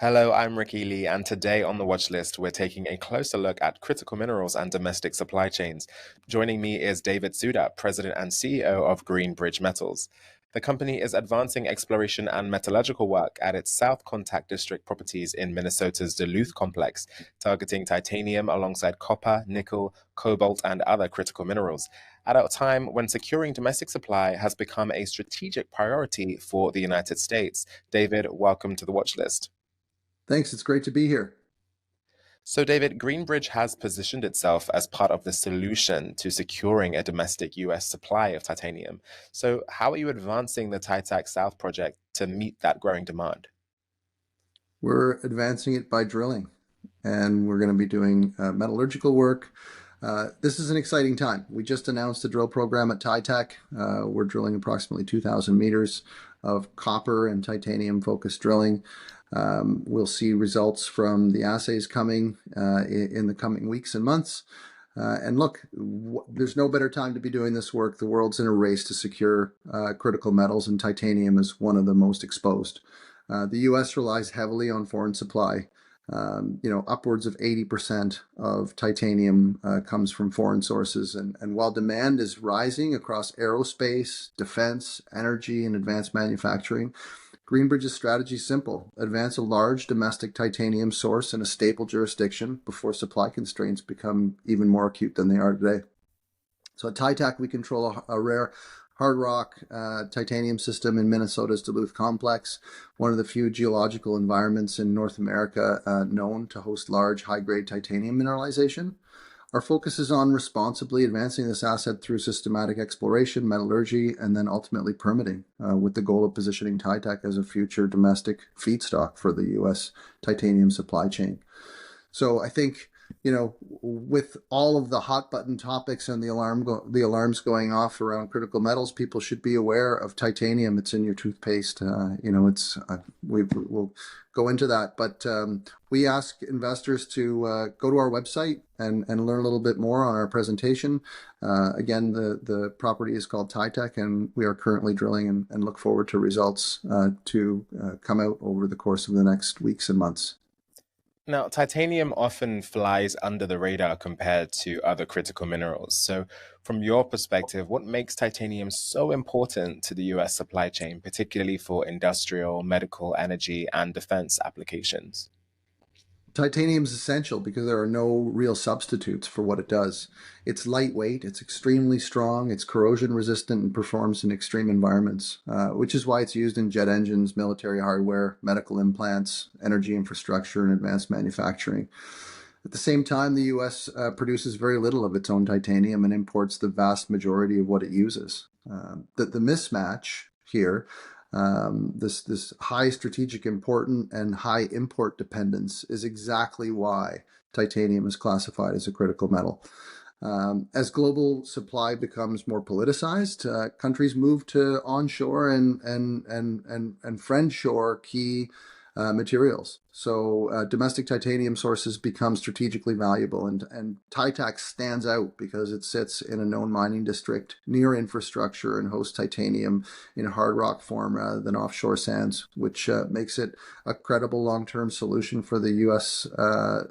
Hello, I'm Ricky Lee, and today on the watch list, we're taking a closer look at critical minerals and domestic supply chains. Joining me is David Suda, President and CEO of Greenbridge Metals. The company is advancing exploration and metallurgical work at its South Contact District properties in Minnesota's Duluth complex, targeting titanium alongside copper, nickel, cobalt, and other critical minerals, at a time when securing domestic supply has become a strategic priority for the United States. David, welcome to the watch list. Thanks. It's great to be here. So, David, Greenbridge has positioned itself as part of the solution to securing a domestic US supply of titanium. So, how are you advancing the Titac South Project to meet that growing demand? We're advancing it by drilling, and we're going to be doing metallurgical work. This is an exciting time. We just announced a drill program at Titac. We're drilling approximately 2,000 meters of copper and titanium focused drilling. We'll see results from the assays coming in the coming weeks and months. And look, there's no better time to be doing this work. The world's in a race to secure critical metals, and titanium is one of the most exposed. The U.S. relies heavily on foreign supply. Upwards of 80% of titanium comes from foreign sources. And while demand is rising across aerospace, defense, energy, and advanced manufacturing, Greenbridge's strategy is simple: advance a large domestic titanium source in a stable jurisdiction before supply constraints become even more acute than they are today. So at Titac, we control a rare hard rock titanium system in Minnesota's Duluth complex, one of the few geological environments in North America known to host large high-grade titanium mineralization. Our focus is on responsibly advancing this asset through systematic exploration, metallurgy, and then ultimately permitting, with the goal of positioning Titac as a future domestic feedstock for the U.S. titanium supply chain. So I think, with all of the hot button topics and the alarms going off around critical metals, people should be aware of titanium. It's in your toothpaste. We'll go into that, but we ask investors to go to our website and learn a little bit more on our presentation. Again, the property is called Titac, and we are currently drilling and look forward to results to come out over the course of the next weeks and months. Now, titanium often flies under the radar compared to other critical minerals. So, from your perspective, what makes titanium so important to the US supply chain, particularly for industrial, medical, energy, and defense applications? Titanium is essential because there are no real substitutes for what it does. It's lightweight, it's extremely strong, it's corrosion resistant, and performs in extreme environments, which is why it's used in jet engines, military hardware, medical implants, energy infrastructure, and advanced manufacturing. At the same time, the U.S. Produces very little of its own titanium and imports the vast majority of what it uses. The mismatch here, this high strategic important and high import dependence, is exactly why titanium is classified as a critical metal. As global supply becomes more politicized, countries move to onshore and friendshore key materials. So domestic titanium sources become strategically valuable, and Titac stands out because it sits in a known mining district near infrastructure and hosts titanium in hard rock form rather than offshore sands, which makes it a credible long-term solution for the U.S.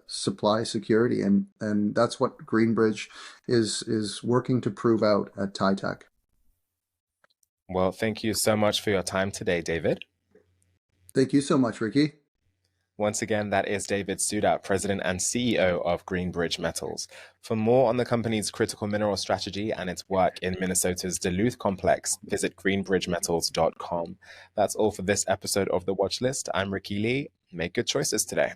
Supply security, and that's what Greenbridge is working to prove out at Titac. Well, thank you so much for your time today, David. Thank you so much, Ricky. Once again, that is David Suda, President and CEO of Greenbridge Metals. For more on the company's critical mineral strategy and its work in Minnesota's Duluth complex, visit greenbridgemetals.com. That's all for this episode of The Watch List. I'm Ricky Lee. Make good choices today.